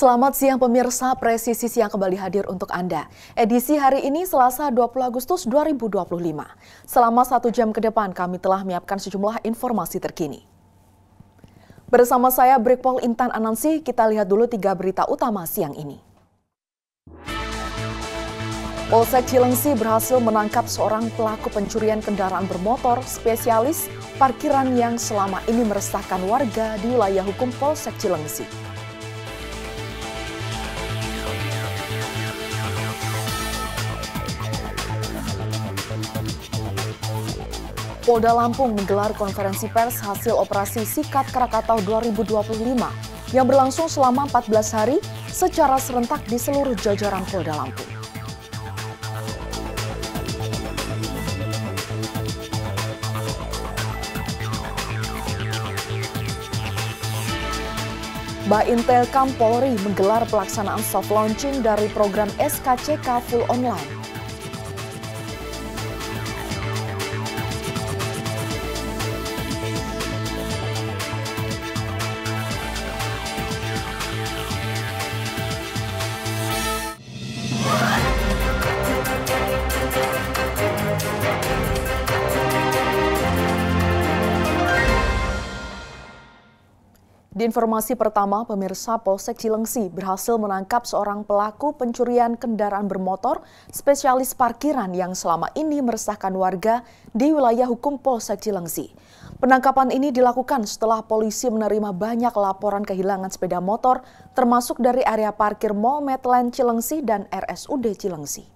Selamat siang pemirsa, Presisi Siang kembali hadir untuk Anda. Edisi hari ini Selasa 20 Agustus 2025. Selama 1 jam ke depan kami telah menyiapkan sejumlah informasi terkini. Bersama saya Brigpol Intan Anansi, kita lihat dulu 3 berita utama siang ini. Polsek Cilengsi berhasil menangkap seorang pelaku pencurian kendaraan bermotor spesialis parkiran yang selama ini meresahkan warga di wilayah hukum Polsek Cilengsi. Polda Lampung menggelar konferensi pers hasil operasi Sikat Krakatau 2025 yang berlangsung selama 14 hari secara serentak di seluruh jajaran Polda Lampung. Baintelkam Polri menggelar pelaksanaan soft launching dari program SKCK Full Online. Di informasi pertama, pemirsa, Polsek Cilengsi berhasil menangkap seorang pelaku pencurian kendaraan bermotor spesialis parkiran yang selama ini meresahkan warga di wilayah hukum Polsek Cilengsi. Penangkapan ini dilakukan setelah polisi menerima banyak laporan kehilangan sepeda motor, termasuk dari area parkir Mall Medland Cilengsi dan RSUD Cilengsi.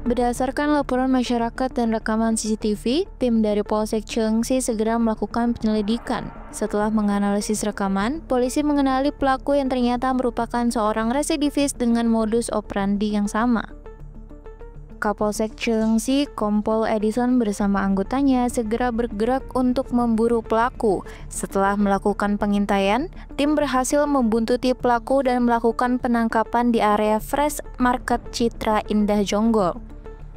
Berdasarkan laporan masyarakat dan rekaman CCTV, tim dari Polsek Cilengsi segera melakukan penyelidikan. Setelah menganalisis rekaman, polisi mengenali pelaku yang ternyata merupakan seorang residivis dengan modus operandi yang sama. Kapolsek Cilengsi, Kompol Edison bersama anggotanya segera bergerak untuk memburu pelaku. Setelah melakukan pengintaian, tim berhasil membuntuti pelaku dan melakukan penangkapan di area Fresh Market Citra Indah Jonggol.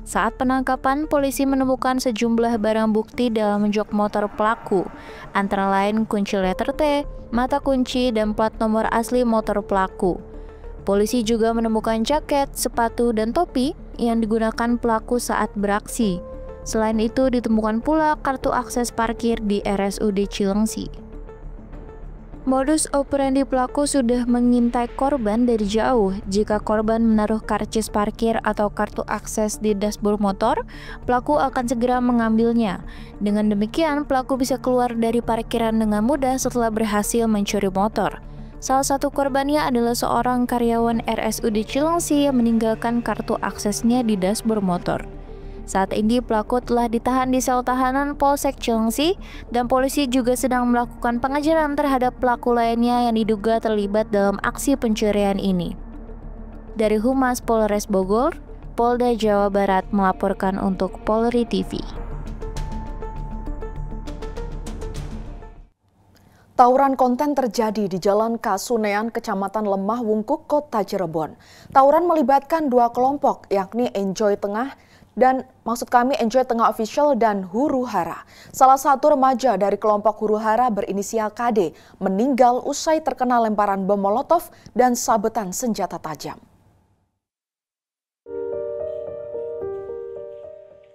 Saat penangkapan, polisi menemukan sejumlah barang bukti dalam jok motor pelaku, antara lain kunci letter T, mata kunci, dan plat nomor asli motor pelaku. Polisi juga menemukan jaket, sepatu, dan topi yang digunakan pelaku saat beraksi. Selain itu, ditemukan pula kartu akses parkir di RSUD Cilengsi. Modus operandi pelaku sudah mengintai korban dari jauh. Jika korban menaruh karcis parkir atau kartu akses di dashboard motor, pelaku akan segera mengambilnya. Dengan demikian, pelaku bisa keluar dari parkiran dengan mudah setelah berhasil mencuri motor. Salah satu korbannya adalah seorang karyawan RSUD Cilengsi yang meninggalkan kartu aksesnya di dashboard motor. Saat ini pelaku telah ditahan di sel tahanan Polsek Cilengsi dan polisi juga sedang melakukan pengejaran terhadap pelaku lainnya yang diduga terlibat dalam aksi pencurian ini. Dari Humas Polres Bogor, Polda Jawa Barat melaporkan untuk Polri TV. Tawuran konten terjadi di Jalan Kasunean, Kecamatan Lemah Wungkuk, Kota Cirebon. Tawuran melibatkan 2 kelompok, yakni Enjoy Tengah Enjoy Tengah Official dan Huru Hara. Salah satu remaja dari kelompok Huru Hara berinisial KD meninggal usai terkena lemparan bom molotov dan sabetan senjata tajam.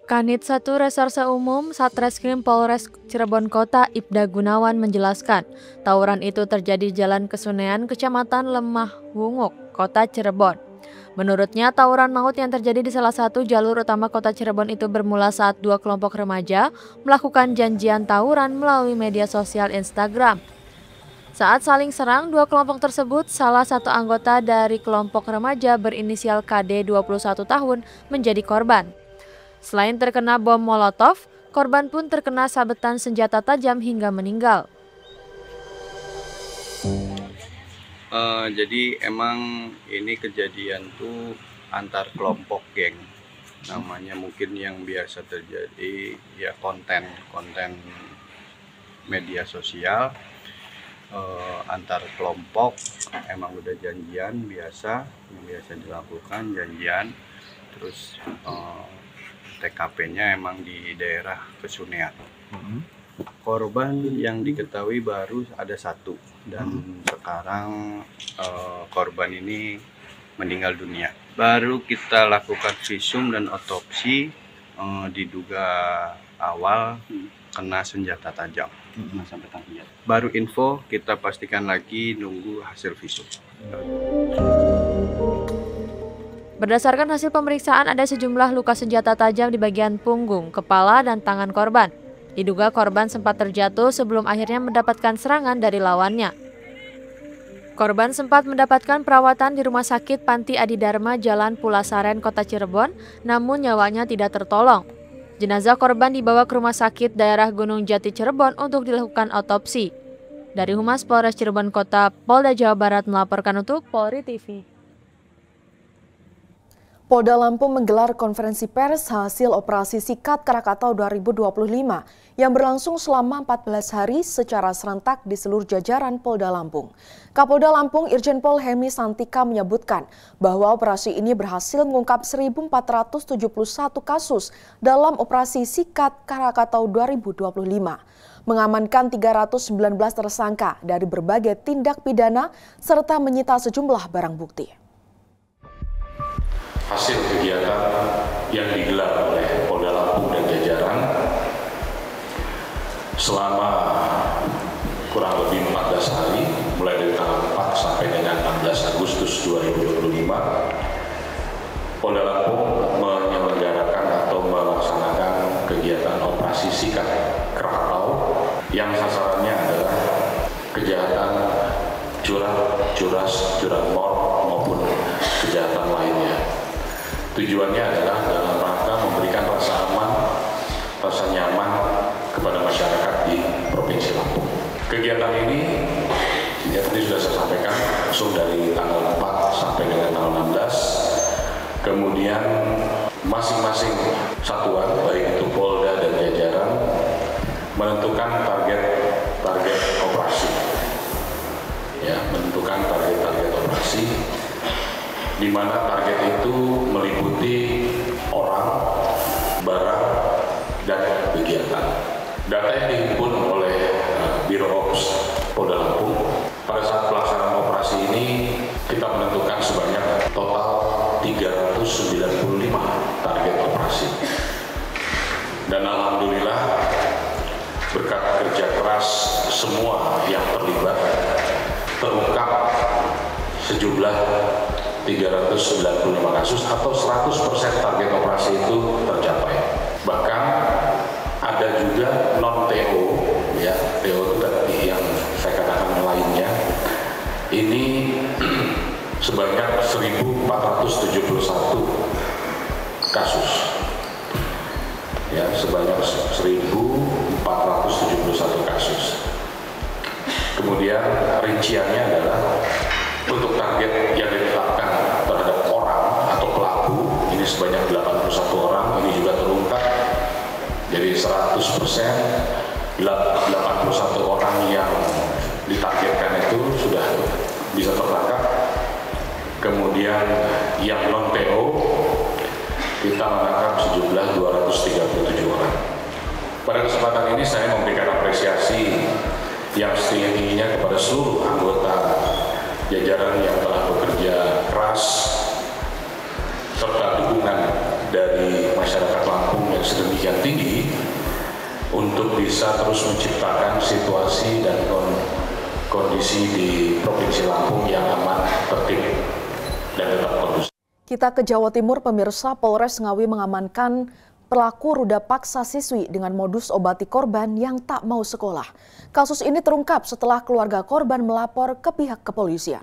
Kanit 1 Reserse Umum Satreskrim Polres Cirebon Kota Ibda Gunawan menjelaskan, tawuran itu terjadi di Jalan Kasunean, Kecamatan Lemah Wungkuk, Kota Cirebon. Menurutnya, tawuran maut yang terjadi di salah satu jalur utama Kota Cirebon itu bermula saat 2 kelompok remaja melakukan janjian tawuran melalui media sosial Instagram. Saat saling serang, 2 kelompok tersebut, salah satu anggota dari kelompok remaja berinisial KD 21 tahun menjadi korban. Selain terkena bom molotov, korban pun terkena sabetan senjata tajam hingga meninggal. Jadi emang ini kejadian tuh antar kelompok geng, namanya mungkin yang biasa terjadi ya konten media sosial antar kelompok. Emang udah janjian yang biasa dilakukan janjian, terus TKP-nya emang di daerah Kasunean. Korban yang diketahui baru ada 1. dan sekarang korban ini meninggal dunia. Baru kita lakukan visum dan otopsi, diduga awal kena senjata tajam. Baru info, kita pastikan lagi, nunggu hasil visum. Berdasarkan hasil pemeriksaan, ada sejumlah luka senjata tajam di bagian punggung, kepala, dan tangan korban. Diduga korban sempat terjatuh sebelum akhirnya mendapatkan serangan dari lawannya. Korban sempat mendapatkan perawatan di Rumah Sakit Panti Adidharma Jalan Pulasaren, Kota Cirebon, namun nyawanya tidak tertolong. Jenazah korban dibawa ke Rumah Sakit Daerah Gunung Jati Cirebon untuk dilakukan otopsi. Dari Humas Polres Cirebon Kota, Polda Jawa Barat melaporkan untuk Polri TV. Polda Lampung menggelar konferensi pers hasil operasi Sikat Krakatau 2025 yang berlangsung selama 14 hari secara serentak di seluruh jajaran Polda Lampung. Kapolda Lampung Irjen Pol Hemi Santika menyebutkan bahwa operasi ini berhasil mengungkap 1.471 kasus dalam operasi Sikat Krakatau 2025. Mengamankan 319 tersangka dari berbagai tindak pidana serta menyita sejumlah barang bukti. Hasil kegiatan yang digelar oleh Polda Lampung dan jajaran selama kurang lebih 14 hari, mulai dari tanggal 4 sampai dengan 16 Agustus 2025, Polda Lampung menyelenggarakan atau melaksanakan kegiatan operasi Sikat Krakatau yang sasarannya adalah kejahatan curanmor maupun kejahatan lainnya. Tujuannya adalah dalam rangka memberikan rasa aman, rasa nyaman kepada masyarakat di Provinsi Lampung. Kegiatan ini, ya tadi sudah saya sampaikan, langsung dari tanggal 4 sampai dengan tanggal 16. Kemudian masing-masing satuan, baik itu Polda dan jajaran, menentukan target operasi. Ya, menentukan target operasi, di mana target itu meliputi orang, barang, dan kegiatan. Data yang dihimpun oleh Biro Ops Polda Lampung pada saat pelaksanaan operasi ini kita menentukan sebanyak total 395 target operasi. Dan alhamdulillah berkat kerja keras semua yang terlibat terungkap sejumlah 395 kasus atau 100% target operasi itu tercapai. Bahkan ada juga non-TO, ya, TO itu tadi yang saya katakan lainnya, ini sebanyak 1.471 kasus. Ya, sebanyak 1.471 kasus. Kemudian rinciannya adalah untuk target yang ditetapkan terhadap orang atau pelaku ini sebanyak 81 orang, ini juga terungkap. Jadi 100% 81 orang yang ditargetkan itu sudah bisa tertangkap. Kemudian yang non-TO kita menangkap sejumlah 237 orang. Pada kesempatan ini saya memberikan apresiasi yang setinggi-tingginya kepada seluruh anggota jajaran yang telah bekerja keras serta dukungan dari masyarakat Lampung yang sedemikian tinggi untuk bisa terus menciptakan situasi dan kondisi di Provinsi Lampung yang aman, tertib, dan tetap kondusif. Kita ke Jawa Timur, pemirsa. Polres Ngawi mengamankan pelaku ruda paksa siswi dengan modus obati korban yang tak mau sekolah. Kasus ini terungkap setelah keluarga korban melapor ke pihak kepolisian.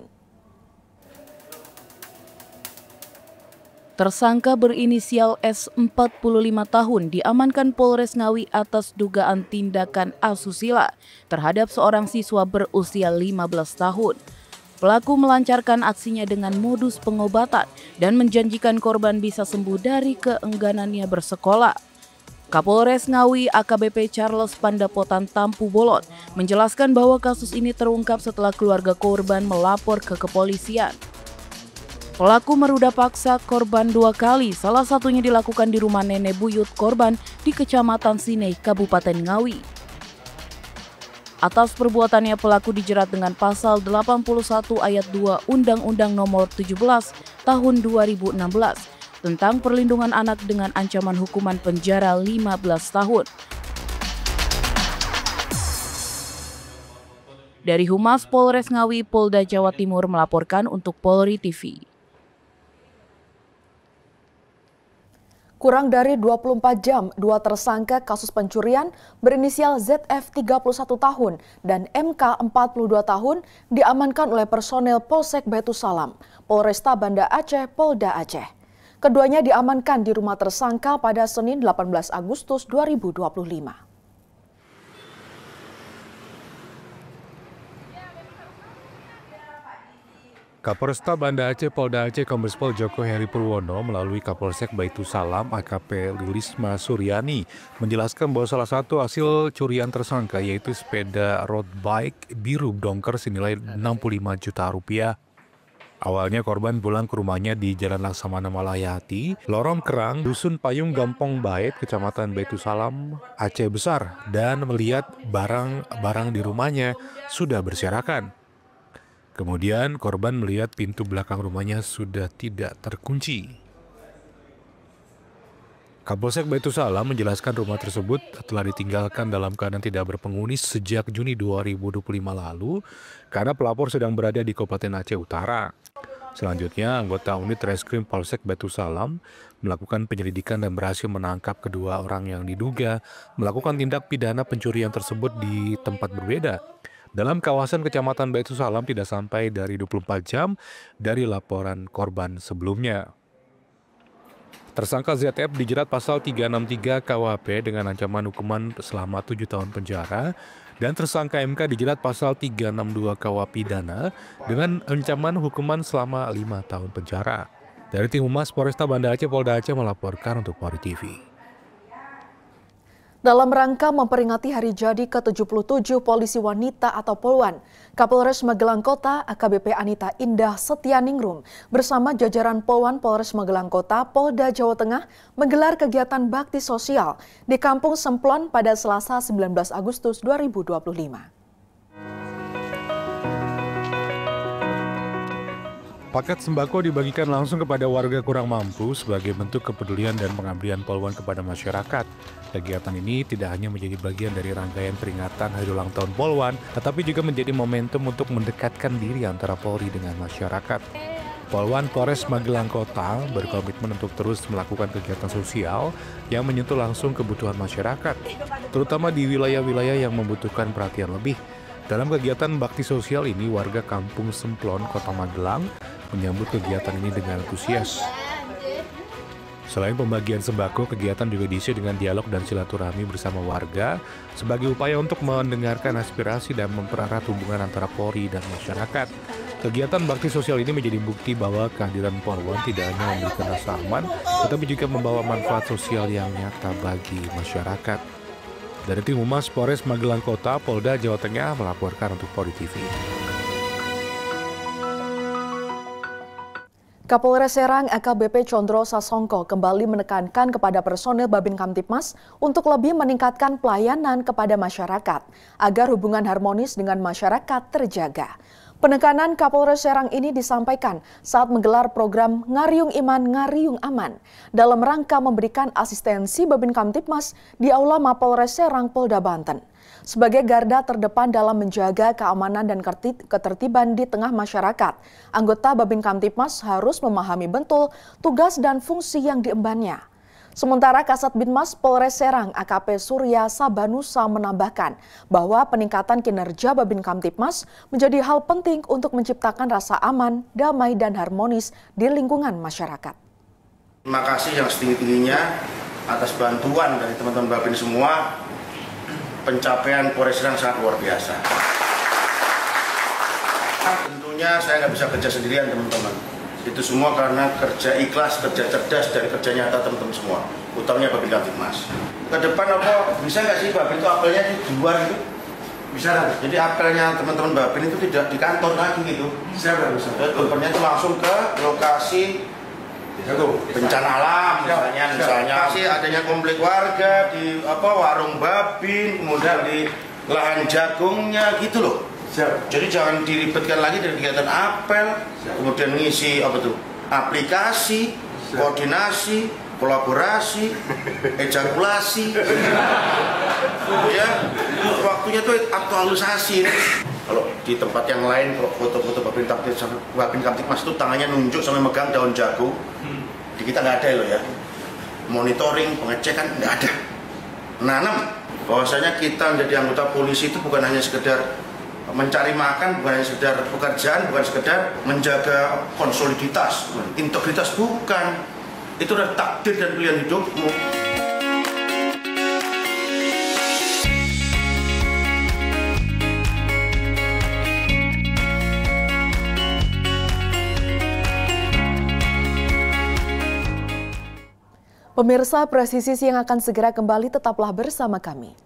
Tersangka berinisial S 45 tahun diamankan Polres Ngawi atas dugaan tindakan asusila terhadap seorang siswa berusia 15 tahun. Pelaku melancarkan aksinya dengan modus pengobatan dan menjanjikan korban bisa sembuh dari keengganannya bersekolah. Kapolres Ngawi AKBP Charles Pandapotan Tampu Bolon menjelaskan bahwa kasus ini terungkap setelah keluarga korban melapor ke kepolisian. Pelaku meruda paksa korban 2 kali, salah satunya dilakukan di rumah nenek buyut korban di Kecamatan Sinei, Kabupaten Ngawi. Atas perbuatannya pelaku dijerat dengan pasal 81 ayat 2 Undang-Undang Nomor 17 Tahun 2016 tentang perlindungan anak dengan ancaman hukuman penjara 15 tahun. Dari Humas Polres Ngawi, Polda Jawa Timur melaporkan untuk Polri TV. Kurang dari 24 jam, dua tersangka kasus pencurian berinisial ZF 31 tahun dan MK 42 tahun diamankan oleh personel Polsek Baitu Salam, Polresta Banda Aceh, Polda Aceh. Keduanya diamankan di rumah tersangka pada Senin 18 Agustus 2025. Kapolresta Banda Aceh Polda Aceh Kombes Pol Joko Heri Purwono melalui Kapolsek Baitu Salam AKP Lilisma Suryani menjelaskan bahwa salah satu hasil curian tersangka yaitu sepeda road bike biru dongker senilai 65 juta rupiah. Awalnya korban pulang ke rumahnya di Jalan Laksamana Malayati, Lorong Kerang, Dusun Payung Gampong Bait, Kecamatan Baitu Salam, Aceh Besar, dan melihat barang-barang di rumahnya sudah berserakan. Kemudian korban melihat pintu belakang rumahnya sudah tidak terkunci. Kapolsek Baitu Salam menjelaskan rumah tersebut telah ditinggalkan dalam keadaan tidak berpenghuni sejak Juni 2025 lalu karena pelapor sedang berada di Kabupaten Aceh Utara. Selanjutnya, anggota unit Reskrim Polsek Baitu Salam melakukan penyelidikan dan berhasil menangkap kedua orang yang diduga melakukan tindak pidana pencurian tersebut di tempat berbeda. Dalam kawasan Kecamatan Baitu Salam tidak sampai dari 24 jam dari laporan korban sebelumnya. Tersangka ZF dijerat pasal 363 KUHP dengan ancaman hukuman selama 7 tahun penjara dan tersangka MK dijerat pasal 362 KUH pidana dengan ancaman hukuman selama 5 tahun penjara. Dari tim Humas Polresta Banda Aceh Polda Aceh melaporkan untuk Polri TV. Dalam rangka memperingati hari jadi ke-77 polisi wanita atau Polwan, Kapolres Magelang Kota AKBP Anita Indah Setianingrum bersama jajaran Polwan Polres Magelang Kota Polda Jawa Tengah menggelar kegiatan bakti sosial di Kampung Semplon pada Selasa 19 Agustus 2025. Paket sembako dibagikan langsung kepada warga kurang mampu sebagai bentuk kepedulian dan pengabdian Polwan kepada masyarakat. Kegiatan ini tidak hanya menjadi bagian dari rangkaian peringatan Hari Ulang Tahun Polwan, tetapi juga menjadi momentum untuk mendekatkan diri antara Polri dengan masyarakat. Polwan Polres Magelang Kota berkomitmen untuk terus melakukan kegiatan sosial yang menyentuh langsung kebutuhan masyarakat, terutama di wilayah-wilayah yang membutuhkan perhatian lebih. Dalam kegiatan bakti sosial ini, warga Kampung Semplon, Kota Magelang menyambut kegiatan ini dengan antusias. Selain pembagian sembako, kegiatan juga diisi dengan dialog dan silaturahmi bersama warga sebagai upaya untuk mendengarkan aspirasi dan mempererat hubungan antara Polri dan masyarakat. Kegiatan bakti sosial ini menjadi bukti bahwa kehadiran Polwan tidak hanya memberikan rasa aman, tetapi juga membawa manfaat sosial yang nyata bagi masyarakat. Dari tim Humas Polres Magelang Kota, Polda Jawa Tengah melaporkan untuk Polri TV. Kapolres Serang AKBP Condro Sasongko kembali menekankan kepada personil Babin Kamtibmas untuk lebih meningkatkan pelayanan kepada masyarakat agar hubungan harmonis dengan masyarakat terjaga. Penekanan Kapolres Serang ini disampaikan saat menggelar program Ngariung Iman Ngariung Aman dalam rangka memberikan asistensi Babin Kamtibmas di Aula Mapolres Serang Polda Banten. Sebagai garda terdepan dalam menjaga keamanan dan ketertiban di tengah masyarakat, anggota Babin Kamtibmas harus memahami betul tugas dan fungsi yang diembannya. Sementara Kasat Binmas Polres Serang AKP Surya Sabanusa menambahkan bahwa peningkatan kinerja Babin Kamtibmas menjadi hal penting untuk menciptakan rasa aman, damai, dan harmonis di lingkungan masyarakat. Terima kasih yang setinggi-tingginya atas bantuan dari teman-teman Babin semua. Pencapaian Polres Serang sangat luar biasa. Tentunya saya nggak bisa kerja sendirian, teman-teman. Itu semua karena kerja ikhlas, kerja cerdas, dan kerja nyata teman-teman semua. Utamanya Babin Kamtibmas. Ke depan apa bisa nggak sih Babin itu apelnya di luar gitu? Bisa kan? Jadi apelnya teman-teman Babin itu tidak di kantor lagi gitu. Bisa. Apelnya itu langsung ke lokasi bencana alam, misalnya masih adanya konflik warga di warung Babin, kemudian di lahan jagungnya gitu loh. Jadi jangan diribetkan lagi dari kegiatan apel, kemudian ngisi aplikasi, koordinasi, kolaborasi, ejakulasi. Ya, waktunya tuh aktualisasi. Kalau di tempat yang lain, kalau foto-foto Babin Kamtibmas itu tangannya nunjuk sampai megang daun jagung. Di kita nggak ada loh ya. Monitoring, pengecekan nggak ada. Nanam bahwasanya kita menjadi anggota polisi itu bukan hanya sekedar mencari makan, bukan hanya sekedar pekerjaan, bukan sekedar menjaga konsoliditas, integritas, bukan. Itu adalah takdir dan pilihan hidupmu. Pemirsa, Presisi Siang akan segera kembali, tetaplah bersama kami.